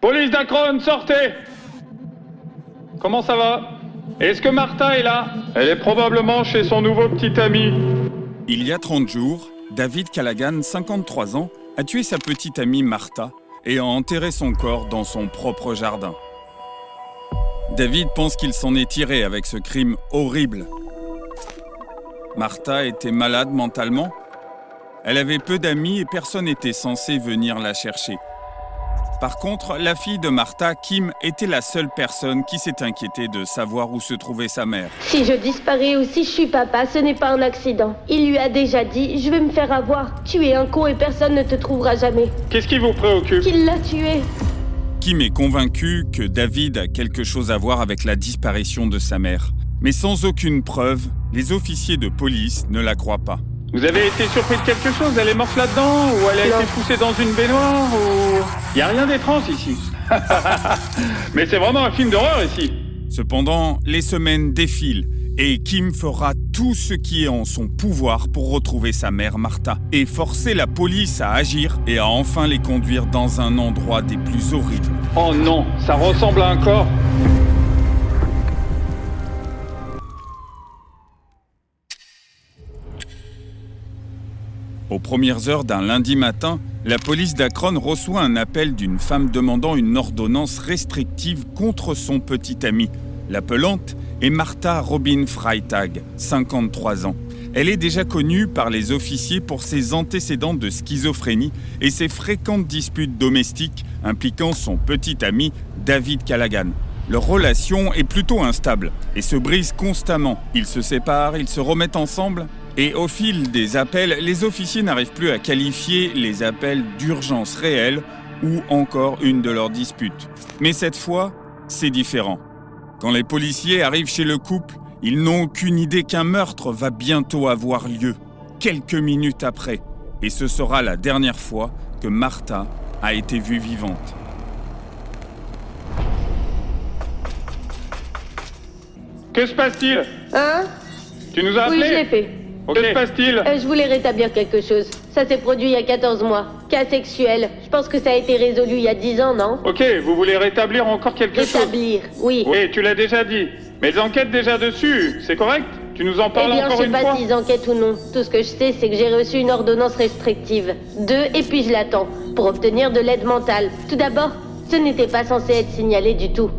Police d'Akron, sortez! Comment ça va? Est-ce que Martha est là? Elle est probablement chez son nouveau petit ami. Il y a 30 jours, David Callaghan, 53 ans, a tué sa petite amie Martha et a enterré son corps dans son propre jardin. David pense qu'il s'en est tiré avec ce crime horrible. Martha était malade mentalement. Elle avait peu d'amis et personne n'était censé venir la chercher. Par contre, la fille de Martha, Kim, était la seule personne qui s'est inquiétée de savoir où se trouvait sa mère. Si je disparais ou si je suis papa, ce n'est pas un accident. Il lui a déjà dit, je vais me faire avoir. Tu es un con et personne ne te trouvera jamais. Qu'est-ce qui vous préoccupe? Qu'il l'a tué. Kim est convaincu que David a quelque chose à voir avec la disparition de sa mère. Mais sans aucune preuve, les officiers de police ne la croient pas. Vous avez été surpris de quelque chose? Elle est morte là-dedans? Ou elle a été poussée dans une baignoire? Ou... Il n'y a rien d'étrange ici. Mais c'est vraiment un film d'horreur ici. Cependant, les semaines défilent et Kim fera tout ce qui est en son pouvoir pour retrouver sa mère Martha et forcer la police à agir et à enfin les conduire dans un endroit des plus horribles. Oh non, ça ressemble à un corps. Aux premières heures d'un lundi matin, la police d'Akron reçoit un appel d'une femme demandant une ordonnance restrictive contre son petit ami. L'appelante est Martha Robin Freitag, 53 ans. Elle est déjà connue par les officiers pour ses antécédents de schizophrénie et ses fréquentes disputes domestiques impliquant son petit ami David Callaghan. Leur relation est plutôt instable et se brise constamment. Ils se séparent, ils se remettent ensemble. Et au fil des appels, les officiers n'arrivent plus à qualifier les appels d'urgence réelle ou encore une de leurs disputes. Mais cette fois, c'est différent. Quand les policiers arrivent chez le couple, ils n'ont aucune idée qu'un meurtre va bientôt avoir lieu, quelques minutes après. Et ce sera la dernière fois que Martha a été vue vivante. Que se passe-t-il? Hein? Tu nous as appelé? Oui, je l'ai fait. Que se passe-t-il? Je voulais rétablir quelque chose. Ça s'est produit il y a 14 mois. Cas sexuel. Je pense que ça a été résolu il y a 10 ans, non? Ok, vous voulez rétablir encore quelque chose? Rétablir, oui. Oui, tu l'as déjà dit. Mais enquête déjà dessus, c'est correct? Tu nous en parles encore une fois? Je sais pas s'ils enquêtent ou non. Tout ce que je sais, c'est que j'ai reçu une ordonnance restrictive. 2, et puis je l'attends. Pour obtenir de l'aide mentale. Tout d'abord, ce n'était pas censé être signalé du tout.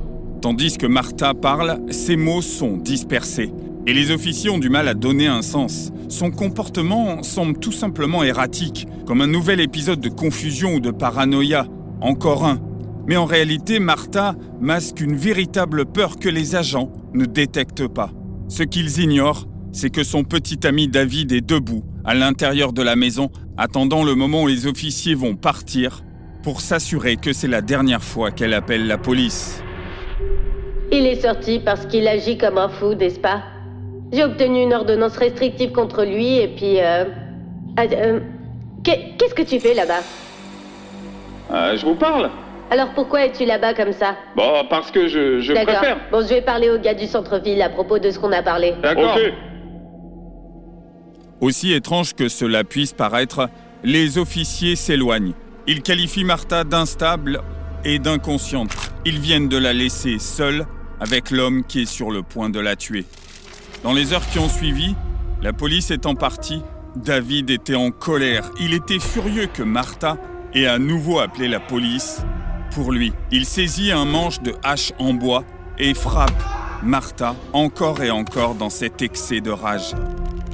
Tandis que Martha parle, ses mots sont dispersés. Et les officiers ont du mal à donner un sens. Son comportement semble tout simplement erratique, comme un nouvel épisode de confusion ou de paranoïa. Encore un. Mais en réalité, Martha masque une véritable peur que les agents ne détectent pas. Ce qu'ils ignorent, c'est que son petit ami David est debout, à l'intérieur de la maison, attendant le moment où les officiers vont partir, pour s'assurer que c'est la dernière fois qu'elle appelle la police. Il est sorti parce qu'il agit comme un fou, n'est-ce pas? J'ai obtenu une ordonnance restrictive contre lui et puis... Qu'est-ce que tu fais là-bas? Je vous parle. Alors pourquoi es-tu là-bas comme ça? Bon, parce que je D'accord. préfère. Bon, je vais parler au gars du centre-ville à propos de ce qu'on a parlé. D'accord. Ok. Aussi étrange que cela puisse paraître, les officiers s'éloignent. Ils qualifient Martha d'instable et d'inconsciente. Ils viennent de la laisser seule avec l'homme qui est sur le point de la tuer. Dans les heures qui ont suivi, la police étant partie, David était en colère. Il était furieux que Martha ait à nouveau appelé la police pour lui. Il saisit un manche de hache en bois et frappe Martha encore et encore dans cet excès de rage.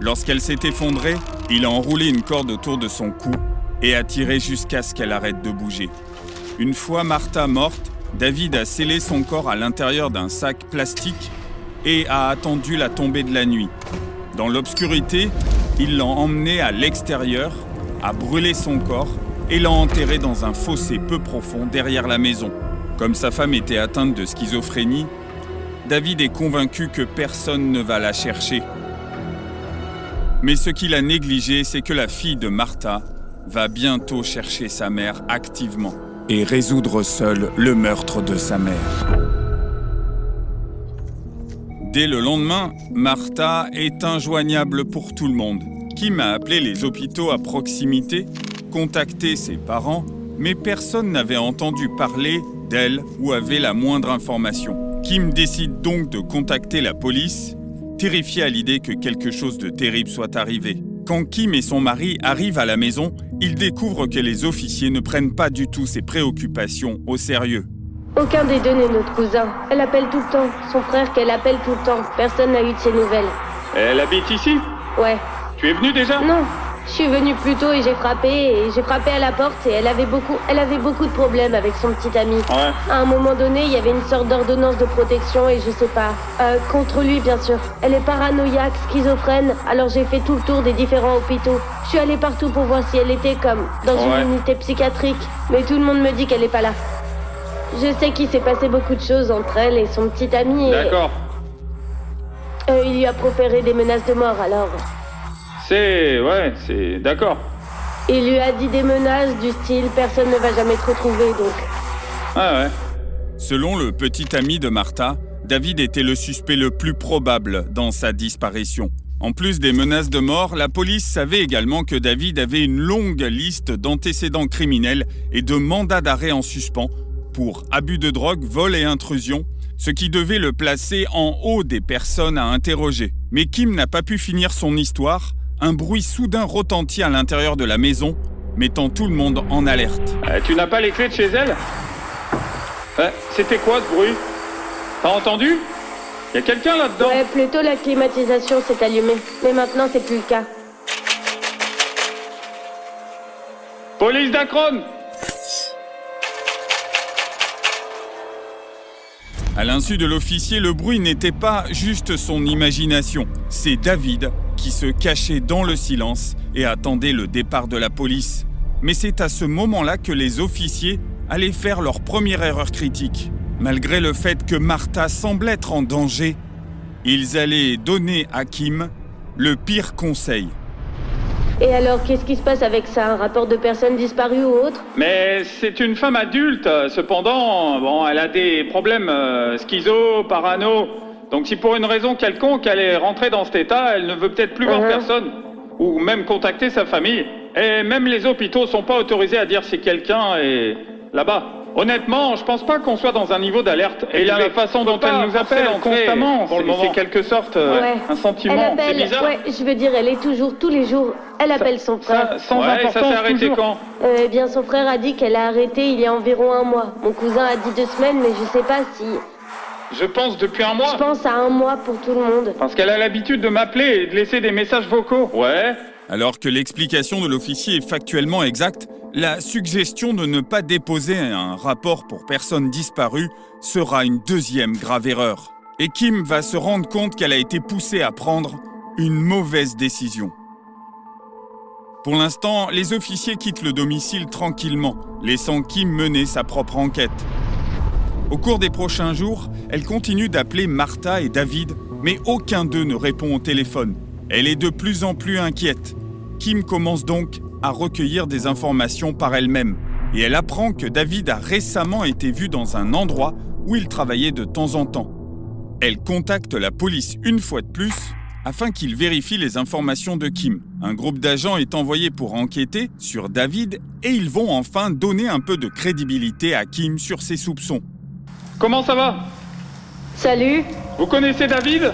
Lorsqu'elle s'est effondrée, il a enroulé une corde autour de son cou et a tiré jusqu'à ce qu'elle arrête de bouger. Une fois Martha morte, David a scellé son corps à l'intérieur d'un sac plastique et a attendu la tombée de la nuit. Dans l'obscurité, il l'a emmené à l'extérieur, a brûlé son corps et l'a enterré dans un fossé peu profond derrière la maison. Comme sa femme était atteinte de schizophrénie, David est convaincu que personne ne va la chercher. Mais ce qu'il a négligé, c'est que la fille de Martha va bientôt chercher sa mère activement et résoudre seule le meurtre de sa mère. Dès le lendemain, Martha est injoignable pour tout le monde. Kim a appelé les hôpitaux à proximité, contacté ses parents, mais personne n'avait entendu parler d'elle ou avait la moindre information. Kim décide donc de contacter la police, terrifiée à l'idée que quelque chose de terrible soit arrivé. Quand Kim et son mari arrivent à la maison, ils découvrent que les officiers ne prennent pas du tout ses préoccupations au sérieux. Aucun des deux n'est notre cousin. Elle appelle tout le temps. Son frère qu'elle appelle tout le temps. Personne n'a eu de ses nouvelles. Elle habite ici? Ouais. Tu es venu déjà? Non. Je suis venue plus tôt et j'ai frappé à la porte et elle avait beaucoup de problèmes avec son petit ami. Ouais. À un moment donné, il y avait une sorte d'ordonnance de protection et je sais pas. Contre lui, bien sûr. Elle est paranoïaque, schizophrène, alors j'ai fait tout le tour des différents hôpitaux. Je suis allée partout pour voir si elle était comme dans une unité psychiatrique, mais tout le monde me dit qu'elle est pas là. Je sais qu'il s'est passé beaucoup de choses entre elle et son petit ami et... D'accord. Il lui a proféré des menaces de mort, alors... c'est... D'accord. Il lui a dit des menaces du style « personne ne va jamais te retrouver », donc... Ah ouais. Selon le petit ami de Martha, David était le suspect le plus probable dans sa disparition. En plus des menaces de mort, la police savait également que David avait une longue liste d'antécédents criminels et de mandats d'arrêt en suspens pour abus de drogue, vol et intrusion, ce qui devait le placer en haut des personnes à interroger. Mais Kim n'a pas pu finir son histoire. Un bruit soudain retentit à l'intérieur de la maison, mettant tout le monde en alerte. Tu n'as pas les clés de chez elle? C'était quoi ce bruit? T'as entendu? Y a quelqu'un là-dedans? Ouais, plutôt la climatisation s'est allumée. Mais maintenant, c'est plus le cas. Police d'Akron! À l'insu de l'officier, le bruit n'était pas juste son imagination. C'est David qui se cachait dans le silence et attendait le départ de la police. Mais c'est à ce moment-là que les officiers allaient faire leur première erreur critique. Malgré le fait que Martha semble être en danger, ils allaient donner à Kim le pire conseil. Et alors, qu'est-ce qui se passe avec ça? Un rapport de personnes disparues ou autre? Mais c'est une femme adulte, cependant, bon, elle a des problèmes schizo, parano. Donc si pour une raison quelconque elle est rentrée dans cet état, elle ne veut peut-être plus voir personne. Ou même contacter sa famille. Et même les hôpitaux sont pas autorisés à dire si quelqu'un est là-bas. Honnêtement, je pense pas qu'on soit dans un niveau d'alerte. Et là, la façon dont elle nous appelle constamment, c'est quelque sorte un sentiment. Elle appelle, c'est bizarre. ouais, je veux dire, elle est toujours, tous les jours, elle appelle son frère. Sans importance, ça s'est arrêté quand? Eh bien, son frère a dit qu'elle a arrêté il y a environ 1 mois. Mon cousin a dit 2 semaines, mais je sais pas si... Je pense depuis 1 mois. Je pense à 1 mois pour tout le monde. Parce qu'elle a l'habitude de m'appeler et de laisser des messages vocaux. Ouais. Alors que l'explication de l'officier est factuellement exacte, la suggestion de ne pas déposer un rapport pour personne disparue sera une deuxième grave erreur. Et Kim va se rendre compte qu'elle a été poussée à prendre une mauvaise décision. Pour l'instant, les officiers quittent le domicile tranquillement, laissant Kim mener sa propre enquête. Au cours des prochains jours, elle continue d'appeler Martha et David, mais aucun d'eux ne répond au téléphone. Elle est de plus en plus inquiète. Kim commence donc à recueillir des informations par elle-même et elle apprend que David a récemment été vu dans un endroit où il travaillait de temps en temps. Elle contacte la police une fois de plus afin qu'ils vérifient les informations de Kim. Un groupe d'agents est envoyé pour enquêter sur David et ils vont enfin donner un peu de crédibilité à Kim sur ses soupçons. Comment ça va? Salut. Vous connaissez David?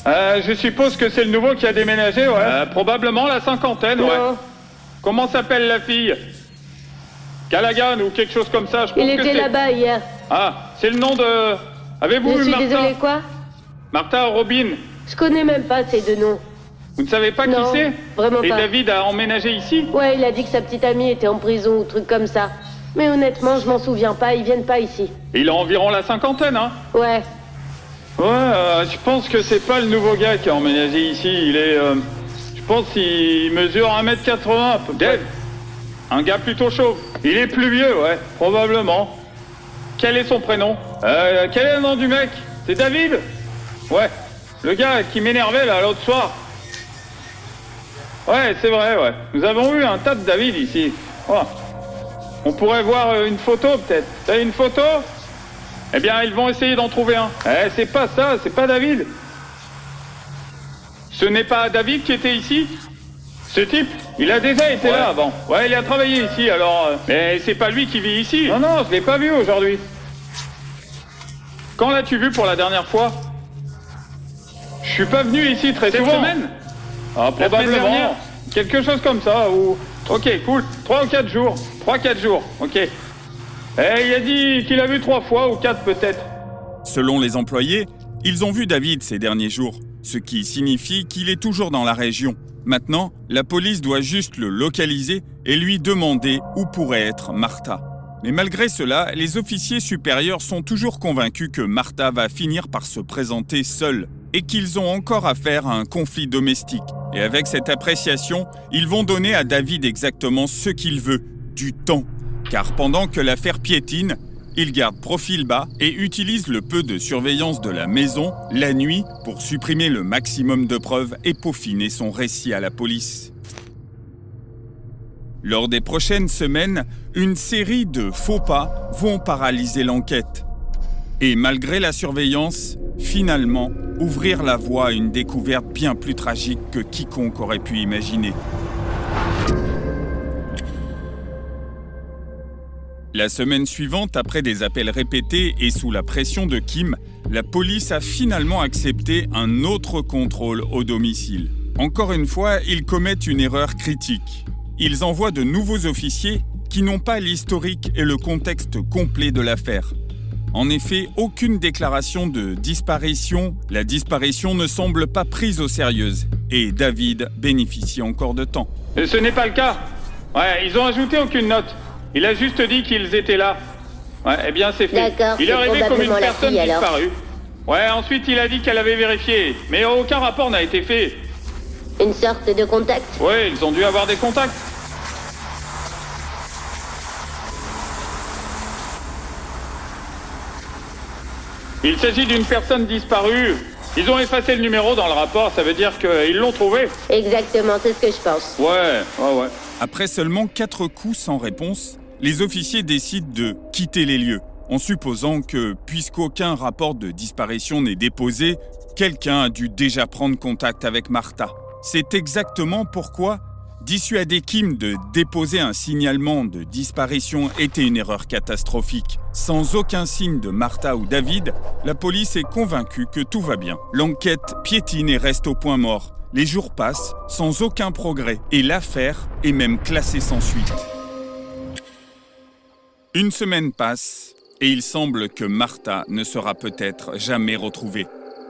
Je suppose que c'est le nouveau qui a déménagé, ouais. Probablement la cinquantaine, Non. ouais. Comment s'appelle la fille? Callaghan ou quelque chose comme ça, je pense Il que était c'est... là-bas hier. Ah, c'est le nom de... Avez-vous Je vu suis Martha? désolée, quoi? Martha Robin. Je connais même pas ces 2 noms. Vous ne savez pas Non, qui c'est? vraiment Et pas. David a emménagé ici? Ouais, il a dit que sa petite amie était en prison ou truc comme ça. Mais honnêtement, je m'en souviens pas, ils viennent pas ici. Il a environ la cinquantaine, hein? Ouais. Ouais, je pense que c'est pas le nouveau gars qui a emménagé ici. Il est... je pense qu'il mesure 1m80. Dave, un gars plutôt chauve. Il est plus vieux, ouais, probablement. Quel est son prénom? Quel est le nom du mec? C'est David? Ouais, le gars qui m'énervait là l'autre soir. Ouais, c'est vrai, ouais. Nous avons eu un tas de David ici. Oh. On pourrait voir une photo peut-être. T'as une photo? Eh bien, ils vont essayer d'en trouver un. C'est pas ça, c'est pas David. Ce n'est pas David qui était ici? Ce type, il a déjà été là avant. Ouais, il a travaillé ici, alors... Mais c'est pas lui qui vit ici. Non, je l'ai pas vu aujourd'hui. Quand l'as-tu vu pour la dernière fois? Je suis pas venu ici très souvent. Cette semaine? Ah, probablement. Quelque chose comme ça, ou... Ok, cool. 3 ou 4 jours. 3-4 jours, ok. Il a dit qu'il a vu 3 fois, ou 4 peut-être. Selon les employés, ils ont vu David ces derniers jours, ce qui signifie qu'il est toujours dans la région. Maintenant, la police doit juste le localiser et lui demander où pourrait être Martha. Mais malgré cela, les officiers supérieurs sont toujours convaincus que Martha va finir par se présenter seule et qu'ils ont encore affaire à un conflit domestique. Et avec cette appréciation, ils vont donner à David exactement ce qu'il veut, du temps. Car pendant que l'affaire piétine, il garde profil bas et utilise le peu de surveillance de la maison la nuit pour supprimer le maximum de preuves et peaufiner son récit à la police. Lors des prochaines semaines, une série de faux pas vont paralyser l'enquête. Et malgré la surveillance, finalement, ouvrir la voie à une découverte bien plus tragique que quiconque aurait pu imaginer. La semaine suivante, après des appels répétés et sous la pression de Kim, la police a finalement accepté un autre contrôle au domicile. Encore une fois, ils commettent une erreur critique. Ils envoient de nouveaux officiers qui n'ont pas l'historique et le contexte complet de l'affaire. En effet, aucune déclaration de disparition. La disparition ne semble pas prise au sérieux et David bénéficie encore de temps. Ce n'est pas le cas. Ouais, ils ont ajouté aucune note. Il a juste dit qu'ils étaient là. Ouais, eh bien c'est fait. D'accord, il est arrivé comme une personne fille, disparue. Ouais, ensuite il a dit qu'elle avait vérifié, mais aucun rapport n'a été fait. Une sorte de contact? Ouais, ils ont dû avoir des contacts. Il s'agit d'une personne disparue. Ils ont effacé le numéro dans le rapport, ça veut dire qu'ils l'ont trouvé. Exactement, c'est ce que je pense. Ouais. Après seulement 4 coups sans réponse, les officiers décident de quitter les lieux, en supposant que, puisqu'aucun rapport de disparition n'est déposé, quelqu'un a dû déjà prendre contact avec Martha. C'est exactement pourquoi dissuader Kim de déposer un signalement de disparition était une erreur catastrophique. Sans aucun signe de Martha ou David, la police est convaincue que tout va bien. L'enquête piétine et reste au point mort. Les jours passent sans aucun progrès et l'affaire est même classée sans suite. Une semaine passe et il semble que Martha ne sera peut-être jamais retrouvée,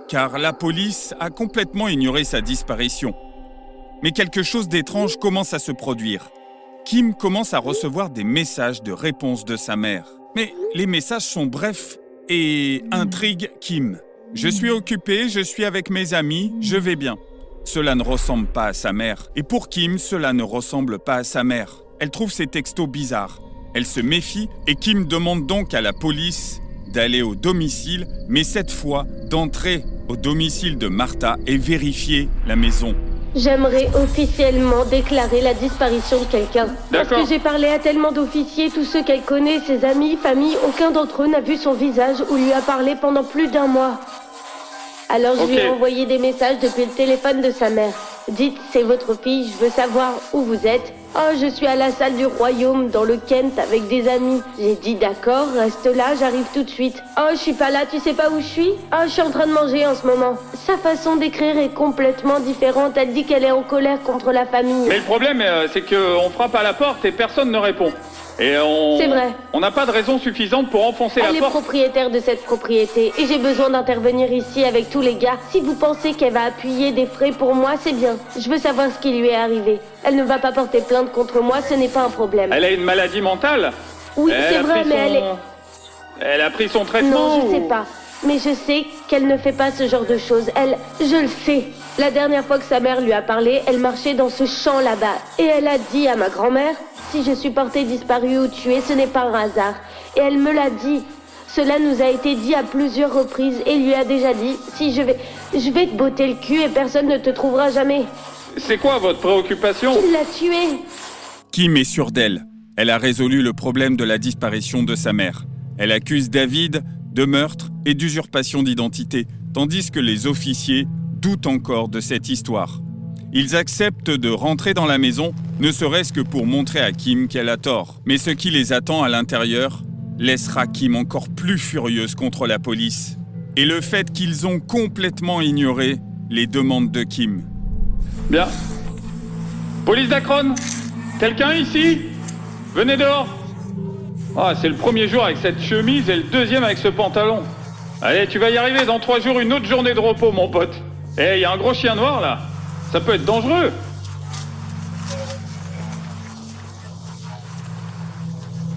car la police a complètement ignoré sa disparition. Mais quelque chose d'étrange commence à se produire. Kim commence à recevoir des messages de réponse de sa mère. Mais les messages sont brefs et intriguent Kim. « Je suis occupée, je suis avec mes amis, je vais bien ». Cela ne ressemble pas à sa mère. Et pour Kim, cela ne ressemble pas à sa mère. Elle trouve ces textos bizarres. Elle se méfie et Kim demande donc à la police d'aller au domicile, mais cette fois d'entrer au domicile de Martha et vérifier la maison. J'aimerais officiellement déclarer la disparition de quelqu'un. Parce que j'ai parlé à tellement d'officiers, tous ceux qu'elle connaît, ses amis, famille, aucun d'entre eux n'a vu son visage ou lui a parlé pendant plus d'1 mois. Alors je lui ai envoyé des messages depuis le téléphone de sa mère. Dites, c'est votre fille, je veux savoir où vous êtes. Oh, je suis à la salle du royaume, dans le Kent, avec des amis. J'ai dit d'accord, reste là, j'arrive tout de suite. Oh, je suis pas là, tu sais pas où je suis? Oh, je suis en train de manger en ce moment. Sa façon d'écrire est complètement différente. Elle dit qu'elle est en colère contre la famille. Mais le problème, c'est qu'on frappe à la porte et personne ne répond. Et C'est vrai. On n'a pas de raison suffisante pour enfoncer la porte. Elle est propriétaire de cette propriété et j'ai besoin d'intervenir ici avec tous les gars. Si vous pensez qu'elle va appuyer des frais pour moi, c'est bien. Je veux savoir ce qui lui est arrivé. Elle ne va pas porter plainte contre moi, ce n'est pas un problème. Elle a une maladie mentale? Oui, c'est vrai, mais elle est... Elle a pris son traitement? Non, je sais pas. Mais je sais qu'elle ne fait pas ce genre de choses. Je le sais. La dernière fois que sa mère lui a parlé, elle marchait dans ce champ là-bas. Et elle a dit à ma grand-mère, si je suis portée disparue ou tuée, ce n'est pas un hasard. Et elle me l'a dit. Cela nous a été dit à plusieurs reprises et lui a déjà dit, si je vais te botter le cul et personne ne te trouvera jamais. C'est quoi votre préoccupation? Il l'a tuée. Kim est sûre d'elle. Elle a résolu le problème de la disparition de sa mère. Elle accuse David de meurtre et d'usurpation d'identité, tandis que les officiers doutent encore de cette histoire. Ils acceptent de rentrer dans la maison, ne serait-ce que pour montrer à Kim qu'elle a tort. Mais ce qui les attend à l'intérieur laissera Kim encore plus furieuse contre la police. Et le fait qu'ils ont complètement ignoré les demandes de Kim. Bien. Police d'Akron, quelqu'un ici? Venez dehors. Ah, c'est le premier jour avec cette chemise et le deuxième avec ce pantalon. Allez, tu vas y arriver dans 3 jours, une autre journée de repos, mon pote. Eh, y a un gros chien noir, là. Ça peut être dangereux.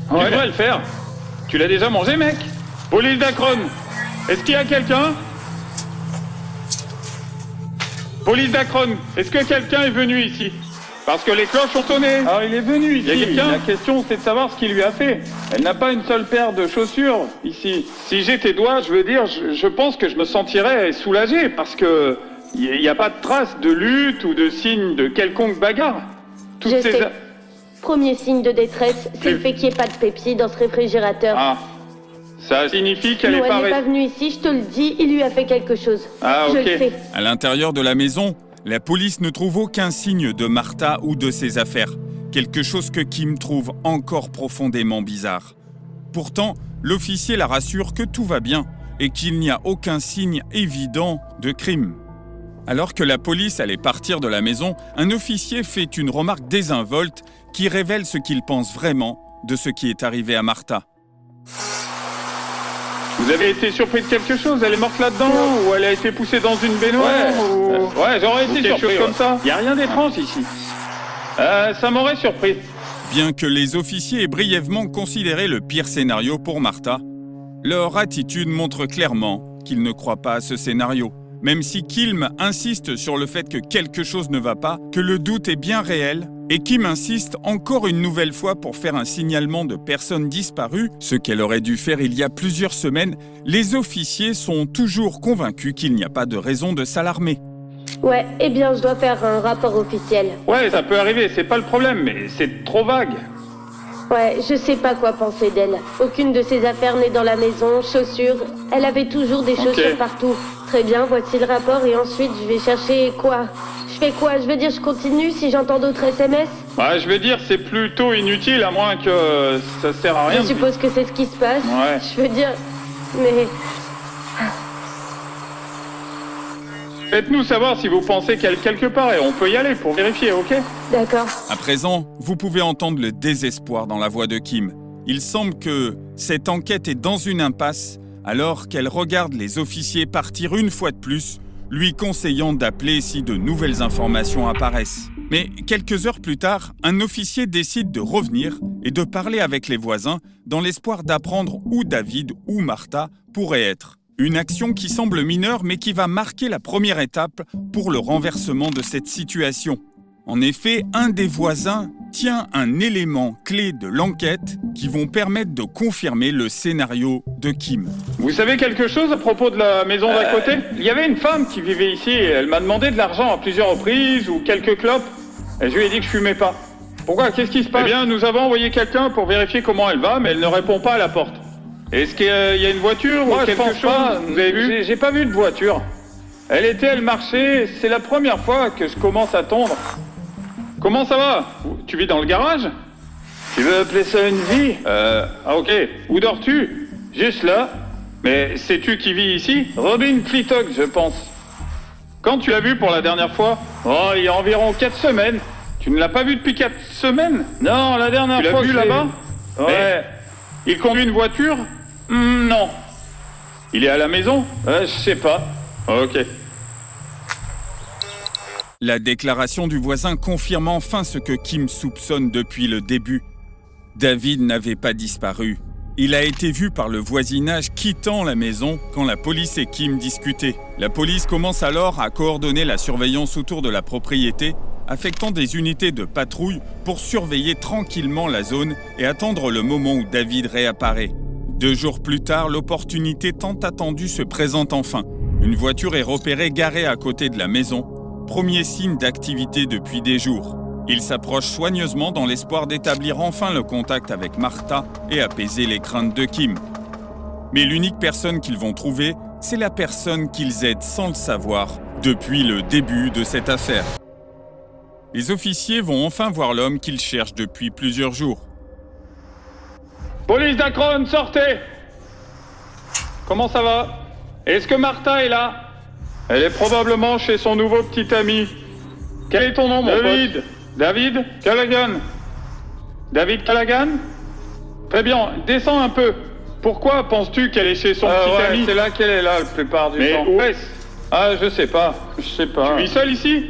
Tu devrais le faire. Tu l'as déjà mangé, mec? Police d'Akron, est-ce qu'il y a quelqu'un? Police d'Akron, est-ce que quelqu'un est venu ici? Parce que les cloches ont sonné. Alors il est venu ici. Il y a quelqu'un? La question c'est de savoir ce qu'il lui a fait. Elle n'a pas une seule paire de chaussures ici. Si j'ai tes doigts, je veux dire, je pense que je me sentirais soulagé parce que il n'y a pas de traces de lutte ou de signe de quelconque bagarre. Je sais. Premier signe de détresse, c'est le fait qu'il n'y ait pas de Pepsi dans ce réfrigérateur. Ah, ça signifie qu'elle Non, est pas... elle n'est pas venue ici, je te le dis, il lui a fait quelque chose. Ah, ok. Je le sais. À l'intérieur de la maison, la police ne trouve aucun signe de Martha ou de ses affaires. Quelque chose que Kim trouve encore profondément bizarre. Pourtant, l'officier la rassure que tout va bien et qu'il n'y a aucun signe évident de crime. Alors que la police allait partir de la maison, un officier fait une remarque désinvolte qui révèle ce qu'il pense vraiment de ce qui est arrivé à Martha. Vous avez été surpris de quelque chose? Elle est morte là-dedans? Ou elle a été poussée dans une baignoire? Ouais, j'aurais été surpris comme ça. Il n'y a rien d'étrange ici. Ça m'aurait surpris. Bien que les officiers aient brièvement considéré le pire scénario pour Martha, leur attitude montre clairement qu'ils ne croient pas à ce scénario. Même si Kim insiste sur le fait que quelque chose ne va pas, que le doute est bien réel, et Kim insiste encore une nouvelle fois pour faire un signalement de personnes disparues, ce qu'elle aurait dû faire il y a plusieurs semaines, les officiers sont toujours convaincus qu'il n'y a pas de raison de s'alarmer. Ouais, eh bien, je dois faire un rapport officiel. Ouais, ça peut arriver, c'est pas le problème, mais c'est trop vague. Ouais, je sais pas quoi penser d'elle. Aucune de ses affaires n'est dans la maison, chaussures. Elle avait toujours des chaussures partout. Très bien, voici le rapport et ensuite je vais chercher quoi? Je fais quoi? Je veux dire, je continue si j'entends d'autres SMS? Ouais, je veux dire, c'est plutôt inutile à moins que ça sert à rien. Je suppose que c'est ce qui se passe. Ouais. Je veux dire, mais... Faites-nous savoir si vous pensez qu'elle est quelque part et on peut y aller pour vérifier, ok? D'accord. À présent, vous pouvez entendre le désespoir dans la voix de Kim. Il semble que cette enquête est dans une impasse alors qu'elle regarde les officiers partir une fois de plus, lui conseillant d'appeler si de nouvelles informations apparaissent. Mais quelques heures plus tard, un officier décide de revenir et de parler avec les voisins dans l'espoir d'apprendre où David ou Martha pourraient être. Une action qui semble mineure mais qui va marquer la première étape pour le renversement de cette situation. En effet, un des voisins tient un élément clé de l'enquête qui vont permettre de confirmer le scénario de Kim. Vous savez quelque chose à propos de la maison d'à côté? Il y avait une femme qui vivait ici et elle m'a demandé de l'argent à plusieurs reprises ou quelques clopes. Et je lui ai dit que je fumais pas. Pourquoi? Qu'est-ce qui se passe? Eh bien, nous avons envoyé quelqu'un pour vérifier comment elle va, mais elle ne répond pas à la porte. Est-ce qu'il y a une voiture ou quelque chose? Pas. Vous avez vu? J'ai pas vu de voiture. Elle marchait, c'est la première fois que je commence à tondre. Comment ça va? Tu vis dans le garage? Tu veux appeler ça une vie? Ah ok. Où dors-tu? Juste là. Mais sais-tu qui vit ici? Robin Clitock, je pense. Quand tu l'as vu pour la dernière fois? Oh, il y a environ 4 semaines. Tu ne l'as pas vu depuis 4 semaines? Non, la dernière fois. Tu l'as vu là-bas? Ouais. Mais il conduit une voiture? Non. Il est à la maison? Je sais pas. Ok. La déclaration du voisin confirme enfin ce que Kim soupçonne depuis le début. David n'avait pas disparu. Il a été vu par le voisinage quittant la maison quand la police et Kim discutaient. La police commence alors à coordonner la surveillance autour de la propriété, affectant des unités de patrouille pour surveiller tranquillement la zone et attendre le moment où David réapparaît. 2 jours plus tard, l'opportunité tant attendue se présente enfin. Une voiture est repérée garée à côté de la maison. Premier signe d'activité depuis des jours. Ils s'approchent soigneusement dans l'espoir d'établir enfin le contact avec Martha et apaiser les craintes de Kim. Mais l'unique personne qu'ils vont trouver, c'est la personne qu'ils aident sans le savoir depuis le début de cette affaire. Les officiers vont enfin voir l'homme qu'ils cherchent depuis plusieurs jours. Police d'Akron, sortez! Comment ça va? Est-ce que Martha est là? Elle est probablement chez son nouveau petit ami. Quel est ton nom, mon pote? David Callaghan. David Callaghan? Très bien, descends un peu. Pourquoi penses-tu qu'elle est chez son petit ami? C'est là qu'elle est là la plupart du temps. Mais où est-ce? Ah, je sais pas. Tu vis seul ici?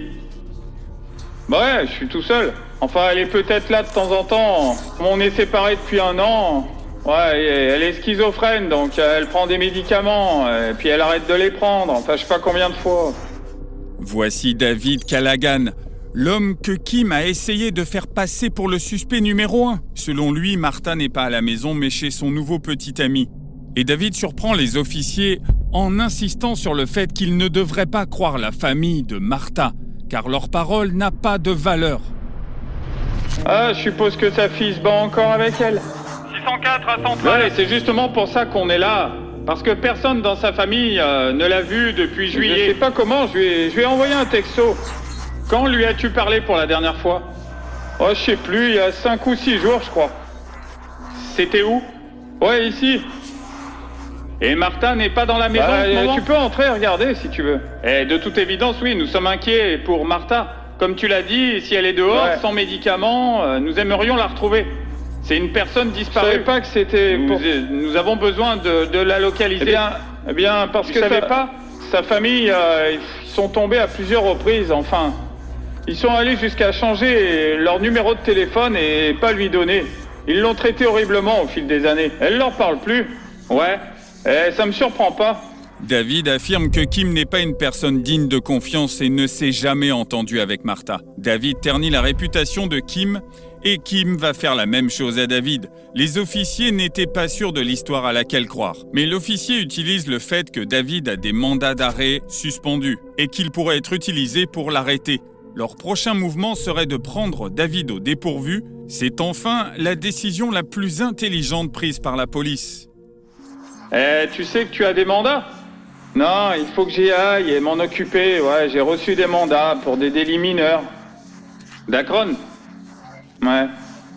Ouais, je suis tout seul. Enfin, elle est peut-être là de temps en temps. Comme on est séparés depuis 1 an. Ouais, elle est schizophrène, donc elle prend des médicaments, et puis elle arrête de les prendre. Enfin, je sais pas combien de fois. Voici David Callaghan, l'homme que Kim a essayé de faire passer pour le suspect numéro 1. Selon lui, Martha n'est pas à la maison, mais chez son nouveau petit ami. Et David surprend les officiers en insistant sur le fait qu'ils ne devraient pas croire la famille de Martha, car leur parole n'a pas de valeur. Ah, je suppose que sa fille se bat encore avec elle. 604 à Centrale. Ouais, c'est justement pour ça qu'on est là. Parce que personne dans sa famille ne l'a vu depuis juillet. Je sais pas comment, je lui ai envoyé un texto. Quand lui as-tu parlé pour la dernière fois? Oh, je sais plus, il y a 5 ou 6 jours, je crois. C'était où? Ouais, ici. Et Martha n'est pas dans la maison en ce moment? Tu peux entrer et regarder si tu veux. Et de toute évidence, oui, nous sommes inquiets pour Martha. Comme tu l'as dit, si elle est dehors, sans médicaments, nous aimerions la retrouver. C'est une personne disparue. Je savais pas que c'était pour... Nous avons besoin de la localiser. Eh bien parce que sa famille, ils sont tombés à plusieurs reprises, enfin. Ils sont allés jusqu'à changer leur numéro de téléphone et pas lui donner. Ils l'ont traité horriblement au fil des années. Elle leur parle plus. Ouais, ça me surprend pas. David affirme que Kim n'est pas une personne digne de confiance et ne s'est jamais entendu avec Martha. David ternit la réputation de Kim et Kim va faire la même chose à David. Les officiers n'étaient pas sûrs de l'histoire à laquelle croire. Mais l'officier utilise le fait que David a des mandats d'arrêt suspendus et qu'il pourrait être utilisé pour l'arrêter. Leur prochain mouvement serait de prendre David au dépourvu. C'est enfin la décision la plus intelligente prise par la police. Tu sais que tu as des mandats? Non, il faut que j'y aille et m'en occuper. Ouais, j'ai reçu des mandats pour des délits mineurs. D'Akron? Ouais.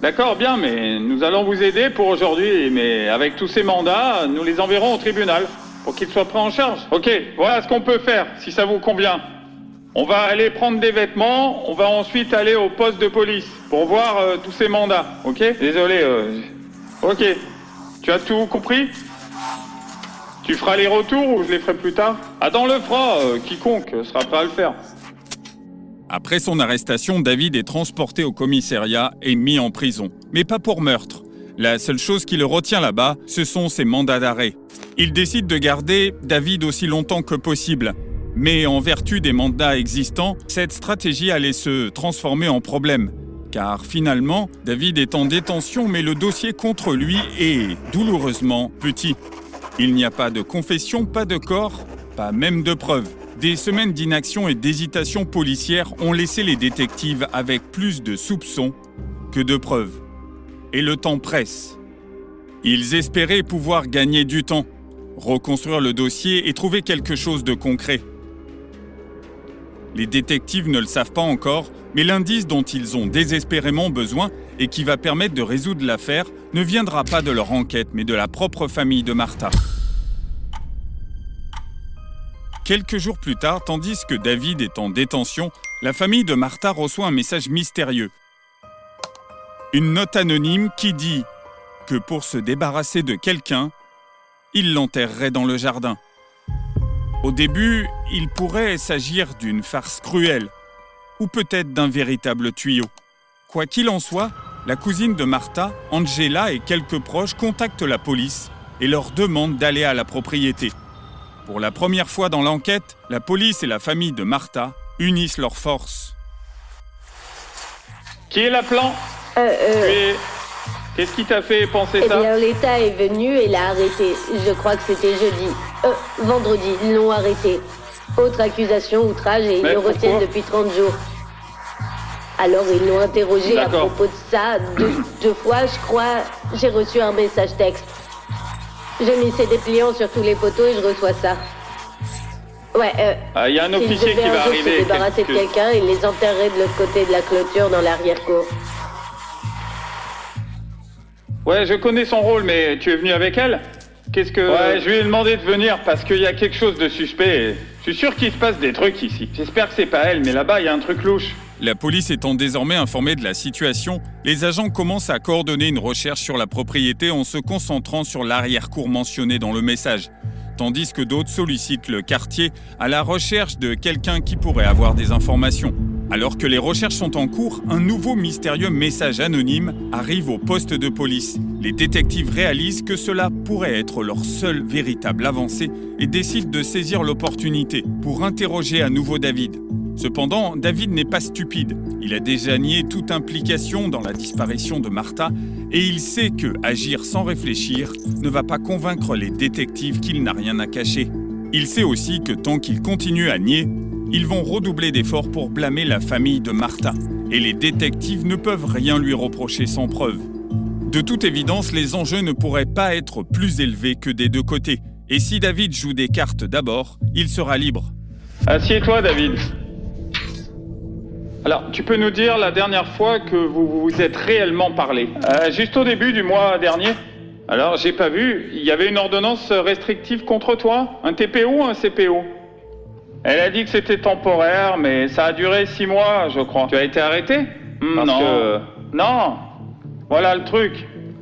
D'accord, bien, mais nous allons vous aider pour aujourd'hui. Mais avec tous ces mandats, nous les enverrons au tribunal pour qu'ils soient pris en charge. Ok, voilà ce qu'on peut faire, si ça vous convient. On va aller prendre des vêtements, on va ensuite aller au poste de police pour voir tous ces mandats, ok? Désolé, Ok, tu as tout compris? Tu feras les retours ou je les ferai plus tard? Adam le fera, quiconque sera prêt à le faire. Après son arrestation, David est transporté au commissariat et mis en prison. Mais pas pour meurtre. La seule chose qui le retient là-bas, ce sont ses mandats d'arrêt. Il décide de garder David aussi longtemps que possible. Mais en vertu des mandats existants, cette stratégie allait se transformer en problème. Car finalement, David est en détention, mais le dossier contre lui est douloureusement petit. Il n'y a pas de confession, pas de corps, pas même de preuves. Des semaines d'inaction et d'hésitation policière ont laissé les détectives avec plus de soupçons que de preuves. Et le temps presse. Ils espéraient pouvoir gagner du temps, reconstruire le dossier et trouver quelque chose de concret. Les détectives ne le savent pas encore, mais l'indice dont ils ont désespérément besoin et qui va permettre de résoudre l'affaire ne viendra pas de leur enquête, mais de la propre famille de Martha. Quelques jours plus tard, tandis que David est en détention, la famille de Martha reçoit un message mystérieux. Une note anonyme qui dit que pour se débarrasser de quelqu'un, il l'enterrerait dans le jardin. Au début, il pourrait s'agir d'une farce cruelle, ou peut-être d'un véritable tuyau. Quoi qu'il en soit, la cousine de Martha, Angela et quelques proches contactent la police et leur demandent d'aller à la propriété. Pour la première fois dans l'enquête, la police et la famille de Martha unissent leurs forces. Qui est l'appelant? Qu'est-ce qui t'a fait penser ça? Eh bien, l'État est venu et l'a arrêté. Je crois que c'était vendredi, ils l'ont arrêté. Autre accusation, outrage, et ils le retiennent depuis 30 jours. Alors, ils l'ont interrogé à propos de ça. Deux fois, je crois, j'ai reçu un message texte. J'ai mis ses dépliants sur tous les poteaux et je reçois ça. Ouais, Il y a un s'ils officier devaient qui va un jour arriver. se débarrasser de quelqu'un, il les enterrerait de l'autre côté de la clôture dans l'arrière-cour. Ouais, je connais son rôle, mais tu es venu avec elle? Qu'est-ce que... Ouais, je lui ai demandé de venir parce qu'il y a quelque chose de suspect. Je suis sûr qu'il se passe des trucs ici. J'espère que c'est pas elle, mais là-bas, il y a un truc louche. La police étant désormais informée de la situation, les agents commencent à coordonner une recherche sur la propriété en se concentrant sur l'arrière-cour mentionnée dans le message, tandis que d'autres sollicitent le quartier à la recherche de quelqu'un qui pourrait avoir des informations. Alors que les recherches sont en cours, un nouveau mystérieux message anonyme arrive au poste de police. Les détectives réalisent que cela pourrait être leur seule véritable avancée et décident de saisir l'opportunité pour interroger à nouveau David. Cependant, David n'est pas stupide. Il a déjà nié toute implication dans la disparition de Martha et il sait que agir sans réfléchir ne va pas convaincre les détectives qu'il n'a rien à cacher. Il sait aussi que tant qu'il continue à nier, ils vont redoubler d'efforts pour blâmer la famille de Martha. Et les détectives ne peuvent rien lui reprocher sans preuve. De toute évidence, les enjeux ne pourraient pas être plus élevés que des deux côtés. Et si David joue des cartes d'abord, il sera libre. Assieds-toi, David. Alors, tu peux nous dire la dernière fois que vous vous êtes réellement parlé? Juste au début du mois dernier. Alors, j'ai pas vu. Il y avait une ordonnance restrictive contre toi? Un TPO ou un CPO? Elle a dit que c'était temporaire, mais ça a duré 6 mois, je crois. Tu as été arrêté? Non. Non. Voilà le truc.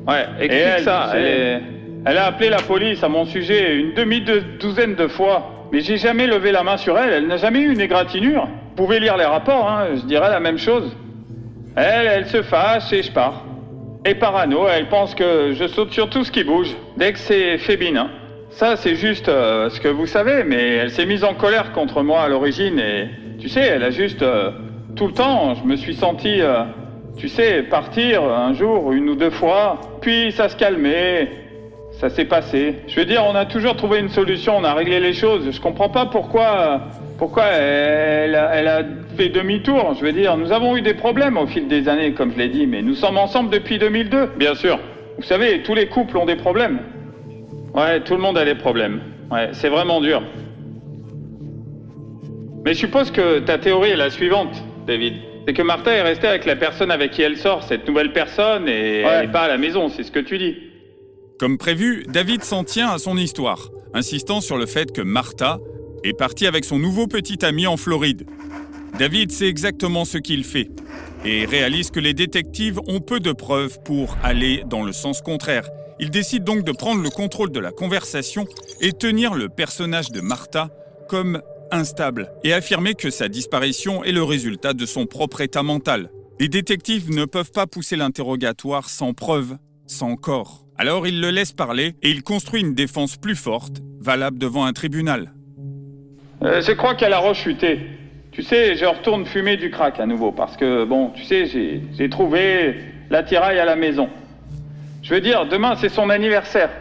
Ouais, explique ça. Elle a appelé la police à mon sujet une demi-douzaine de fois. Mais j'ai jamais levé la main sur elle. Elle n'a jamais eu une égratignure. Vous pouvez lire les rapports, hein. Je dirais la même chose. Elle se fâche et je pars. Et parano, elle pense que je saute sur tout ce qui bouge, dès que c'est féminin. Ça, c'est juste ce que vous savez, mais elle s'est mise en colère contre moi à l'origine et, tu sais, elle a juste... tout le temps, je me suis senti, tu sais, partir un jour, 1 ou 2 fois, puis ça se calmait, ça s'est passé. Je veux dire, on a toujours trouvé une solution, on a réglé les choses. Je comprends pas pourquoi elle a fait demi-tour. Je veux dire, nous avons eu des problèmes au fil des années, comme je l'ai dit, mais nous sommes ensemble depuis 2002. Bien sûr. Vous savez, tous les couples ont des problèmes. Ouais, tout le monde a des problèmes. Ouais, c'est vraiment dur. Mais je suppose que ta théorie est la suivante, David. C'est que Martha est restée avec la personne avec qui elle sort, cette nouvelle personne, et elle n'est pas à la maison, c'est ce que tu dis. Comme prévu, David s'en tient à son histoire, insistant sur le fait que Martha est partie avec son nouveau petit ami en Floride. David sait exactement ce qu'il fait et réalise que les détectives ont peu de preuves pour aller dans le sens contraire. Il décide donc de prendre le contrôle de la conversation et tenir le personnage de Martha comme instable et affirmer que sa disparition est le résultat de son propre état mental. Les détectives ne peuvent pas pousser l'interrogatoire sans preuve, sans corps. Alors il le laisse parler et il construit une défense plus forte, valable devant un tribunal. Je crois qu'elle a rechuté. Tu sais, je retourne fumer du crack à nouveau parce que, bon, tu sais, j'ai trouvé l'attirail à la maison. Je veux dire, demain c'est son anniversaire.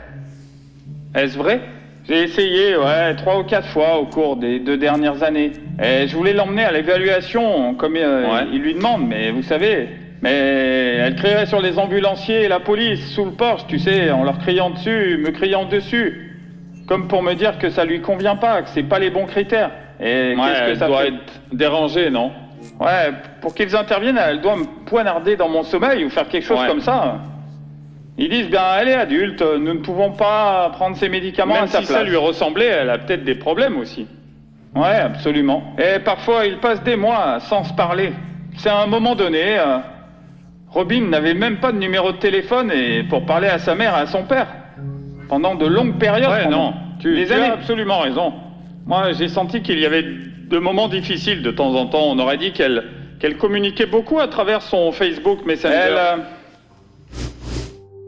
Est-ce vrai? J'ai essayé, 3 ou 4 fois au cours des 2 dernières années. Et je voulais l'emmener à l'évaluation, comme il lui demande, mais vous savez... Mais elle crierait sur les ambulanciers et la police, sous le porche, tu sais, en leur criant dessus, me criant dessus. Comme pour me dire que ça lui convient pas, que c'est pas les bons critères. Et qu'est-ce que ça doit être dérangée, non? Ouais, pour qu'ils interviennent, elle doit me poignarder dans mon sommeil ou faire quelque chose comme ça. Ils disent, elle est adulte, nous ne pouvons pas prendre ses médicaments à sa place. Même si ça lui ressemblait, elle a peut-être des problèmes aussi. Ouais, absolument. Et parfois, ils passent des mois sans se parler. C'est à un moment donné... Robin n'avait même pas de numéro de téléphone et pour parler à sa mère et à son père. Pendant de longues périodes. Ouais, non, tu as absolument raison. Moi, j'ai senti qu'il y avait de moments difficiles de temps en temps. On aurait dit qu'elle communiquait beaucoup à travers son Facebook Messenger.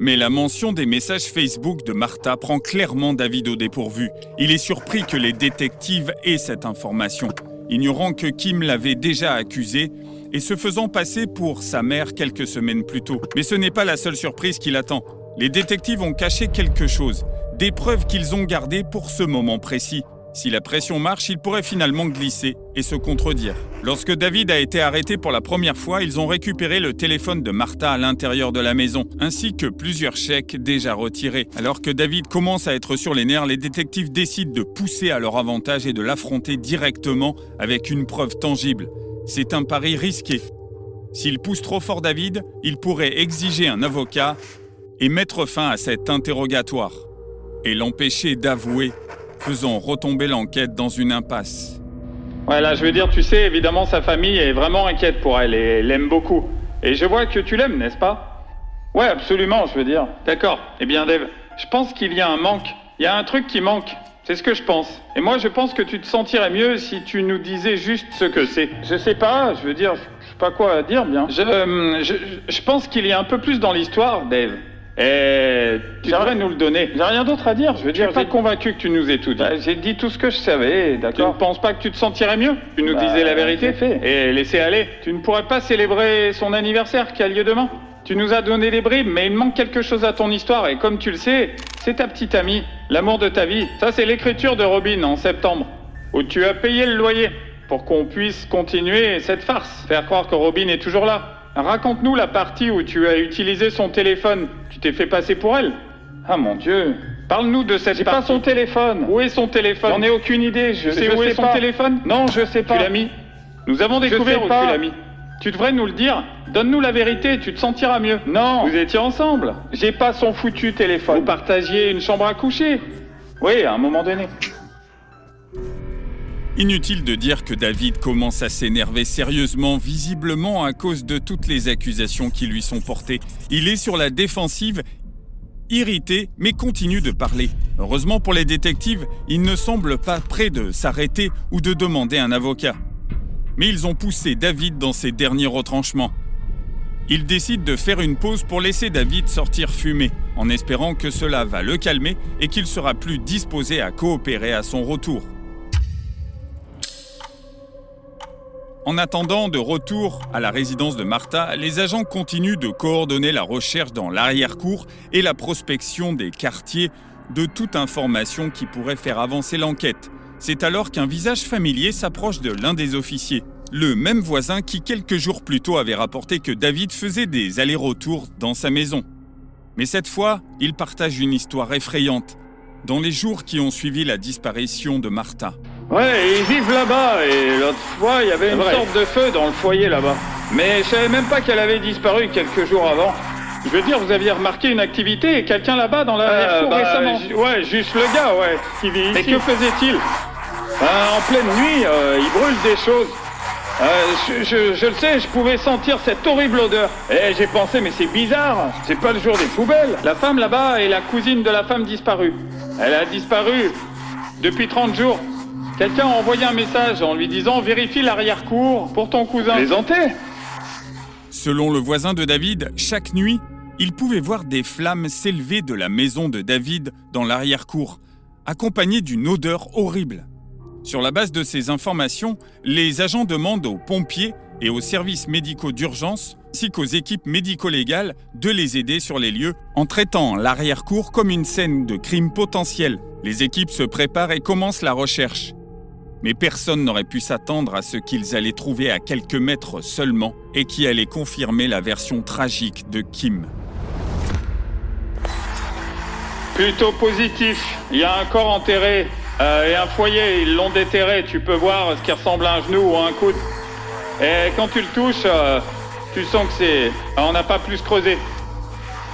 Mais la mention des messages Facebook de Martha prend clairement David au dépourvu. Il est surpris que les détectives aient cette information, ignorant que Kim l'avait déjà accusé et se faisant passer pour sa mère quelques semaines plus tôt. Mais ce n'est pas la seule surprise qui l'attend. Les détectives ont caché quelque chose, des preuves qu'ils ont gardées pour ce moment précis. Si la pression marche, il pourrait finalement glisser et se contredire. Lorsque David a été arrêté pour la première fois, ils ont récupéré le téléphone de Martha à l'intérieur de la maison, ainsi que plusieurs chèques déjà retirés. Alors que David commence à être sur les nerfs, les détectives décident de pousser à leur avantage et de l'affronter directement avec une preuve tangible. C'est un pari risqué. S'ils poussent trop fort David, ils pourraient exiger un avocat et mettre fin à cet interrogatoire et l'empêcher d'avouer, faisant retomber l'enquête dans une impasse. Ouais, là, je veux dire, tu sais, évidemment, sa famille est vraiment inquiète pour elle et l'aime beaucoup. Et je vois que tu l'aimes, n'est-ce pas? Ouais, absolument, je veux dire. D'accord. Eh bien, Dave, je pense qu'il y a un manque. Il y a un truc qui manque. C'est ce que je pense. Et moi, je pense que tu te sentirais mieux si tu nous disais juste ce que c'est. Je sais pas, je veux dire, je sais pas quoi dire bien. Je pense qu'il y a un peu plus dans l'histoire, Dave. Et tu devrais nous le donner. J'ai rien d'autre à dire, je veux dire. Je suis pas convaincu que tu nous aies tout dit. J'ai dit tout ce que je savais, d'accord. Tu ne penses pas que tu te sentirais mieux? Tu nous disais la vérité et laisser aller. Tu ne pourrais pas célébrer son anniversaire qui a lieu demain? Tu nous as donné des bribes, mais il manque quelque chose à ton histoire. Et comme tu le sais, c'est ta petite amie, l'amour de ta vie. Ça, c'est l'écriture de Robin en septembre, où tu as payé le loyer pour qu'on puisse continuer cette farce. Faire croire que Robin est toujours là. Raconte-nous la partie où tu as utilisé son téléphone. Tu t'es fait passer pour elle? Ah mon Dieu. Parle-nous de cette partie. J'ai pas son téléphone. Où est son téléphone? J'en ai aucune idée. Je sais où est son téléphone? Non, je sais pas. Tu l'as mis? Nous avons découvert où tu l'as mis. Tu devrais nous le dire. Donne-nous la vérité, tu te sentiras mieux. Non. Vous étiez ensemble. J'ai pas son foutu téléphone. Vous partagiez une chambre à coucher? Oui, à un moment donné. Inutile de dire que David commence à s'énerver sérieusement, visiblement à cause de toutes les accusations qui lui sont portées. Il est sur la défensive, irrité, mais continue de parler. Heureusement pour les détectives, il ne semble pas prêt de s'arrêter ou de demander un avocat. Mais ils ont poussé David dans ses derniers retranchements. Ils décident de faire une pause pour laisser David sortir fumer, en espérant que cela va le calmer et qu'il sera plus disposé à coopérer à son retour. En attendant de retour à la résidence de Martha, les agents continuent de coordonner la recherche dans l'arrière-cour et la prospection des quartiers de toute information qui pourrait faire avancer l'enquête. C'est alors qu'un visage familier s'approche de l'un des officiers, le même voisin qui quelques jours plus tôt avait rapporté que David faisait des allers-retours dans sa maison. Mais cette fois, il partage une histoire effrayante, dans les jours qui ont suivi la disparition de Martha. Ouais, ils vivent là-bas, et l'autre fois, il y avait une sorte de feu dans le foyer là-bas. Mais je savais même pas qu'elle avait disparu quelques jours avant. Je veux dire, vous aviez remarqué une activité, quelqu'un là-bas dans la cour récemment? Ouais, juste le gars, ouais, qui vit ici. Mais que faisait-il? En pleine nuit, il brûle des choses. Je le sais, je pouvais sentir cette horrible odeur. Et j'ai pensé, mais c'est bizarre, c'est pas le jour des poubelles. La femme là-bas est la cousine de la femme disparue. Elle a disparu depuis 30 jours. Quelqu'un a envoyé un message en lui disant « Vérifie l'arrière-cour pour ton cousin ». Plaisantais ? Selon le voisin de David, chaque nuit, il pouvait voir des flammes s'élever de la maison de David dans l'arrière-cour, accompagnées d'une odeur horrible. Sur la base de ces informations, les agents demandent aux pompiers et aux services médicaux d'urgence, ainsi qu'aux équipes médico-légales, de les aider sur les lieux en traitant l'arrière-cour comme une scène de crime potentiel. Les équipes se préparent et commencent la recherche. Mais personne n'aurait pu s'attendre à ce qu'ils allaient trouver à quelques mètres seulement et qui allait confirmer la version tragique de Kim. Plutôt positif. Il y a un corps enterré et un foyer, ils l'ont déterré. Tu peux voir ce qui ressemble à un genou ou à un coude. Et quand tu le touches, tu sens que c'est... On n'a pas plus creusé.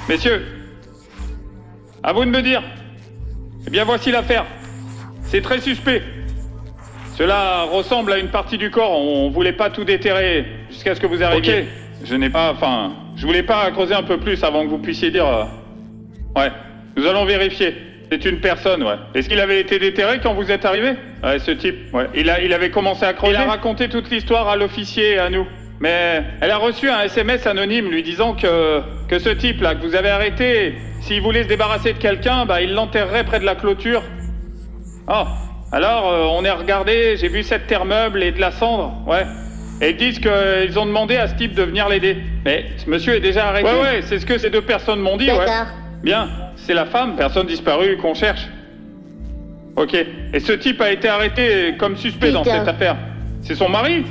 Messieurs, à vous de me dire. Eh bien, voici l'affaire. C'est très suspect. Cela ressemble à une partie du corps. On voulait pas tout déterrer jusqu'à ce que vous arriviez. Ok. Je voulais pas creuser un peu plus avant que vous puissiez dire... Ouais, nous allons vérifier. C'est une personne, ouais. Est-ce qu'il avait été déterré quand vous êtes arrivé? Ouais, ce type, ouais. Il avait commencé à creuser. Il a raconté toute l'histoire à l'officier et à nous. Mais elle a reçu un SMS anonyme lui disant que ce type-là, que vous avez arrêté, s'il voulait se débarrasser de quelqu'un, il l'enterrerait près de la clôture. Oh, alors on est regardé, j'ai vu 7 terre meubles et de la cendre, ouais. Et ils disent qu'ils ont demandé à ce type de venir l'aider. Mais ce monsieur est déjà arrêté. Ouais, c'est ce que ces deux personnes m'ont dit, ouais. Bien, c'est la femme, personne disparue qu'on cherche. Ok. Et ce type a été arrêté comme suspect dans Putain. cette affaire. C'est son mari?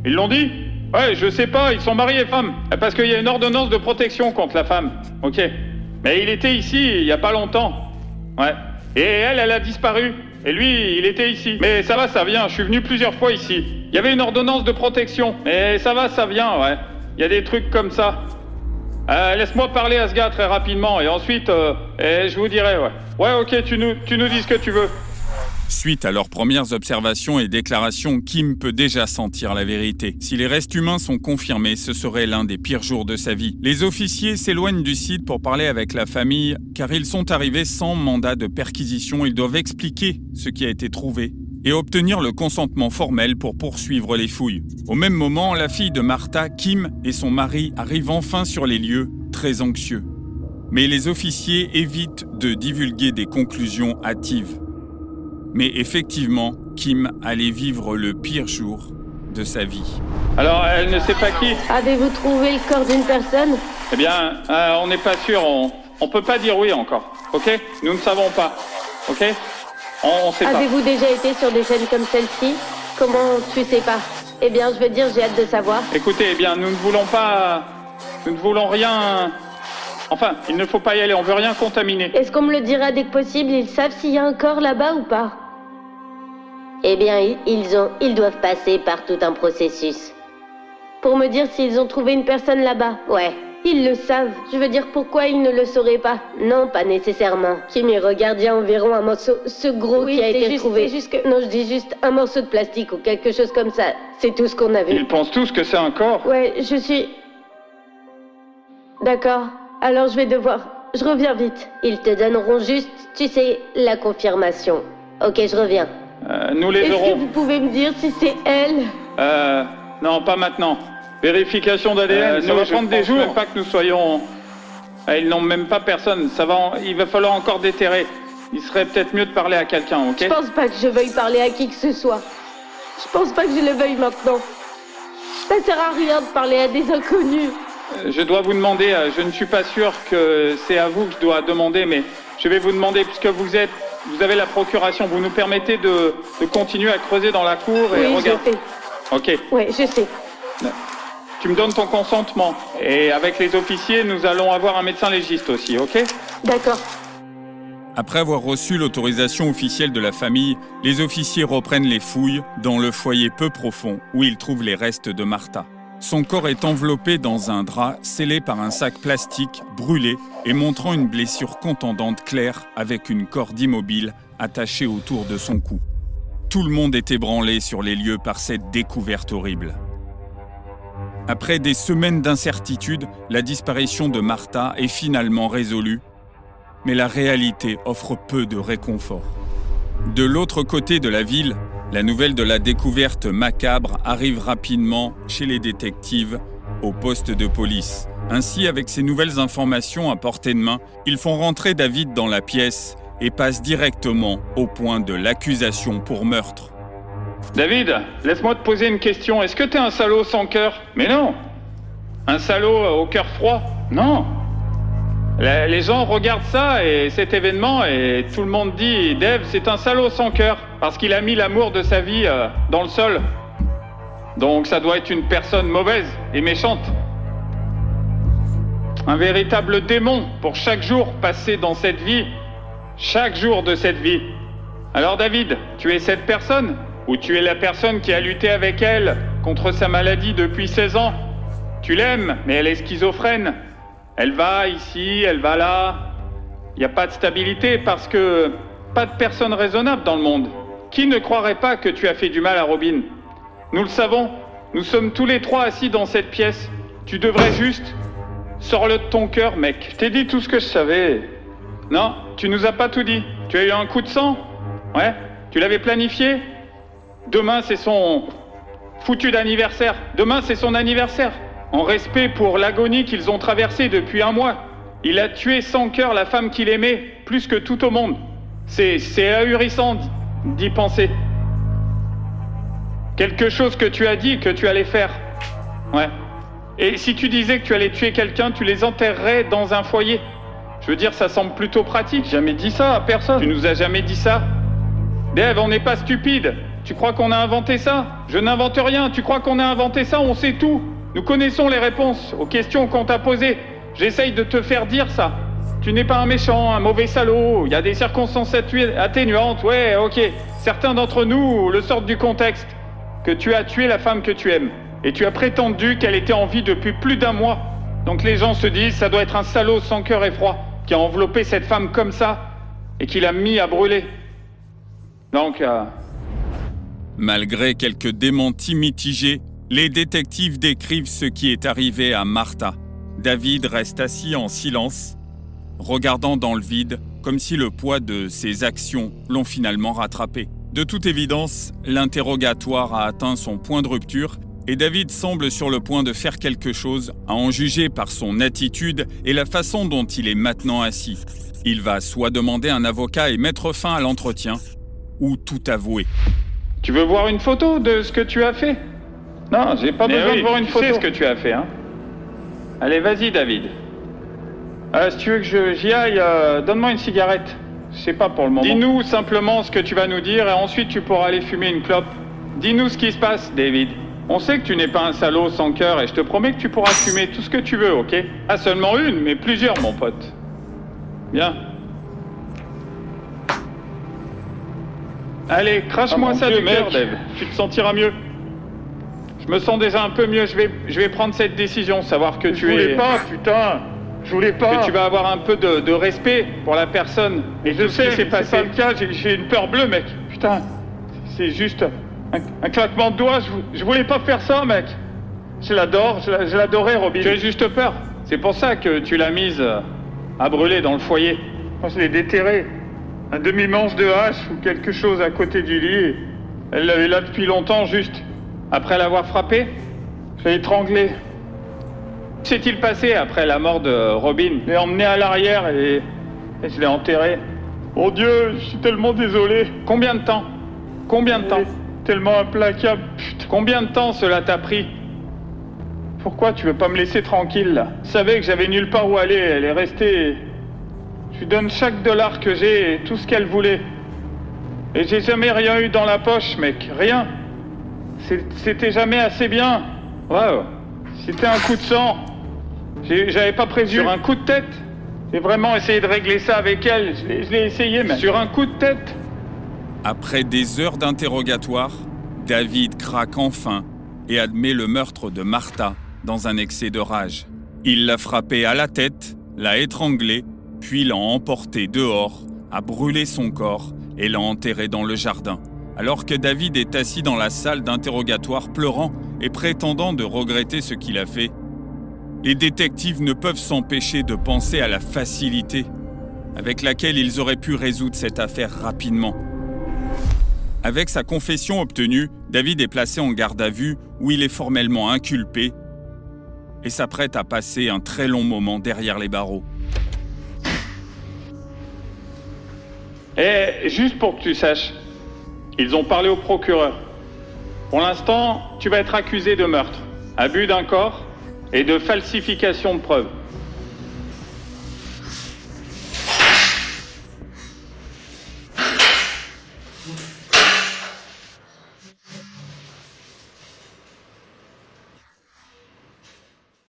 Ils l'ont dit? Ouais, je sais pas, ils sont mari et femme. Parce qu'il y a une ordonnance de protection contre la femme. Ok. Mais il était ici il y a pas longtemps. Ouais. Et elle a disparu. Et lui, il était ici. Mais ça va, ça vient. Je suis venu plusieurs fois ici. Il y avait une ordonnance de protection. Mais ça va, ça vient, ouais. Il y a des trucs comme ça. Laisse-moi parler à ce gars très rapidement. Et ensuite, je vous dirai, ouais. Ouais, ok, tu nous dis ce que tu veux. Suite à leurs premières observations et déclarations, Kim peut déjà sentir la vérité. Si les restes humains sont confirmés, ce serait l'un des pires jours de sa vie. Les officiers s'éloignent du site pour parler avec la famille, car ils sont arrivés sans mandat de perquisition. Ils doivent expliquer ce qui a été trouvé et obtenir le consentement formel pour poursuivre les fouilles. Au même moment, la fille de Martha, Kim, et son mari arrivent enfin sur les lieux, très anxieux. Mais les officiers évitent de divulguer des conclusions hâtives. Mais effectivement, Kim allait vivre le pire jour de sa vie. Alors, elle ne sait pas qui? Avez-vous trouvé le corps d'une personne? Eh bien, on n'est pas sûr. On peut pas dire oui encore. Ok? Nous ne savons pas. Ok? On sait pas. Avez-vous déjà été sur des scènes comme celle-ci? Comment tu sais pas? Eh bien, je veux dire, j'ai hâte de savoir. Écoutez, eh bien, nous ne voulons pas... Nous ne voulons rien... Enfin, il ne faut pas y aller, on veut rien contaminer. Est-ce qu'on me le dira dès que possible? Ils savent s'il y a un corps là-bas ou pas? Eh bien, ils doivent passer par tout un processus. Pour me dire s'ils ont trouvé une personne là-bas? Ouais. Ils le savent. Je veux dire, pourquoi ils ne le sauraient pas? Non, pas nécessairement. Kimi, regarde, il y a environ un morceau... Ce gros qui a été trouvé. C'est juste que... Non, je dis juste un morceau de plastique ou quelque chose comme ça. C'est tout ce qu'on a vu. Ils pensent tous que c'est un corps. Ouais, je suis... D'accord. Alors je vais devoir... Je reviens vite. Ils te donneront juste, tu sais, la confirmation. Ok, je reviens. Nous les Est-ce que aurons. vous pouvez me dire si c'est elle? Non, pas maintenant. Vérification d'ADN, ça va prendre des jours. Même pas que nous soyons... ils n'ont même pas personne. Il va falloir encore déterrer. Il serait peut-être mieux de parler à quelqu'un, ok? Je pense pas que je veuille parler à qui que ce soit. Je pense pas que je le veuille maintenant. Ça sert à rien de parler à des inconnus. Je dois vous demander, je ne suis pas sûr que c'est à vous que je dois demander, mais je vais vous demander, puisque vous avez la procuration, vous nous permettez de continuer à creuser dans la cour et Oui, regarde. je sais. Ok. Ouais, je sais. Tu me donnes ton consentement. Et avec les officiers, nous allons avoir un médecin légiste aussi, ok? D'accord. Après avoir reçu l'autorisation officielle de la famille, les officiers reprennent les fouilles dans le foyer peu profond où ils trouvent les restes de Martha. Son corps est enveloppé dans un drap scellé par un sac plastique brûlé et montrant une blessure contondante claire avec une corde immobile attachée autour de son cou. Tout le monde est ébranlé sur les lieux par cette découverte horrible. Après des semaines d'incertitude, la disparition de Martha est finalement résolue, mais la réalité offre peu de réconfort. De l'autre côté de la ville, la nouvelle de la découverte macabre arrive rapidement chez les détectives au poste de police. Ainsi, avec ces nouvelles informations à portée de main, ils font rentrer David dans la pièce et passent directement au point de l'accusation pour meurtre. David, laisse-moi te poser une question. Est-ce que t'es un salaud sans cœur? Mais non. Un salaud au cœur froid? Non. Les gens regardent ça et cet événement et tout le monde dit « Dave, c'est un salaud sans cœur parce qu'il a mis l'amour de sa vie dans le sol. Donc ça doit être une personne mauvaise et méchante. Un véritable démon pour chaque jour passé dans cette vie, chaque jour de cette vie. Alors David, tu es cette personne ou tu es la personne qui a lutté avec elle contre sa maladie depuis 16 ans? Tu l'aimes, mais elle est schizophrène. Elle va ici, elle va là. Il n'y a pas de stabilité parce que pas de personne raisonnable dans le monde. Qui ne croirait pas que tu as fait du mal à Robin? Nous le savons. Nous sommes tous les trois assis dans cette pièce. Tu devrais juste... Sors-le de ton cœur, mec. Je t'ai dit tout ce que je savais. Non, tu nous as pas tout dit. Tu as eu un coup de sang? Ouais? Tu l'avais planifié? Demain, c'est son foutu d'anniversaire. Demain, c'est son anniversaire. En respect pour l'agonie qu'ils ont traversée depuis un mois. Il a tué sans cœur la femme qu'il aimait, plus que tout au monde. C'est ahurissant d'y penser. Quelque chose que tu as dit que tu allais faire. Ouais. Et si tu disais que tu allais tuer quelqu'un, tu les enterrerais dans un foyer. Je veux dire, ça semble plutôt pratique. Jamais dit ça à personne. Tu nous as jamais dit ça? Dave, on n'est pas stupide. Tu crois qu'on a inventé ça? Je n'invente rien. Tu crois qu'on a inventé ça? On sait tout. Nous connaissons les réponses aux questions qu'on t'a posées. J'essaye de te faire dire ça. Tu n'es pas un méchant, un mauvais salaud. Il y a des circonstances atténuantes. Ouais, ok. Certains d'entre nous le sortent du contexte. Que tu as tué la femme que tu aimes. Et tu as prétendu qu'elle était en vie depuis plus d'1 mois. Donc les gens se disent, ça doit être un salaud sans cœur et froid qui a enveloppé cette femme comme ça et qui l'a mis à brûler. Donc... Malgré quelques démentis mitigés, les détectives décrivent ce qui est arrivé à Martha. David reste assis en silence, regardant dans le vide, comme si le poids de ses actions l'ont finalement rattrapé. De toute évidence, l'interrogatoire a atteint son point de rupture et David semble sur le point de faire quelque chose, à en juger par son attitude et la façon dont il est maintenant assis. Il va soit demander un avocat et mettre fin à l'entretien, ou tout avouer. Tu veux voir une photo de ce que tu as fait? Non, j'ai pas besoin de voir une photo. Tu sais ce que tu as fait, hein? Allez, vas-y, David. Si tu veux que j'y aille, donne-moi une cigarette. Je sais pas pour le moment. Dis-nous simplement ce que tu vas nous dire et ensuite tu pourras aller fumer une clope. Dis-nous ce qui se passe, David. On sait que tu n'es pas un salaud sans cœur et je te promets que tu pourras fumer tout ce que tu veux, ok? Pas seulement une, mais plusieurs, mon pote. Bien. Allez, crache-moi ça du cœur, Dave. Tu te sentiras mieux. Je me sens déjà un peu mieux. Je vais prendre cette décision, savoir que tu es... Je voulais pas, putain. Je voulais pas. Que tu vas avoir un peu de respect pour la personne. Et je sais, c'est pas le cas. J'ai une peur bleue, mec. Putain, c'est juste un claquement de doigts. Je voulais pas faire ça, mec. Je l'adore, je l'adorais, Robin. Tu as juste peur. C'est pour ça que tu l'as mise à brûler dans le foyer. Moi, je l'ai déterrée. Un demi-manche de hache ou quelque chose à côté du lit. Elle l'avait là depuis longtemps, juste. Après l'avoir frappée? Je l'ai étranglée. Que s'est-il passé après la mort de Robin? Je l'ai emmenée à l'arrière et je l'ai enterrée. Oh Dieu, je suis tellement désolé. Combien de temps? Combien de temps? Tellement implacable, putain. Combien de temps cela t'a pris? Pourquoi tu veux pas me laisser tranquille, là? Je savais que j'avais nulle part où aller, elle est restée... Je lui donne chaque dollar que j'ai et tout ce qu'elle voulait. Et j'ai jamais rien eu dans la poche, mec, rien. C'était jamais assez bien. Ouais. C'était un coup de sang. J'avais pas prévu. Sur un coup de tête? J'ai vraiment essayé de régler ça avec elle. Je l'ai essayé, mais... Sur un coup de tête? Après des heures d'interrogatoire, David craque enfin et admet le meurtre de Martha dans un excès de rage. Il l'a frappée à la tête, l'a étranglée, puis l'a emportée dehors, a brûlé son corps et l'a enterré dans le jardin. Alors que David est assis dans la salle d'interrogatoire pleurant et prétendant de regretter ce qu'il a fait, les détectives ne peuvent s'empêcher de penser à la facilité avec laquelle ils auraient pu résoudre cette affaire rapidement. Avec sa confession obtenue, David est placé en garde à vue où il est formellement inculpé et s'apprête à passer un très long moment derrière les barreaux. Et juste pour que tu saches, ils ont parlé au procureur. Pour l'instant, tu vas être accusé de meurtre, abus d'un corps et de falsification de preuves.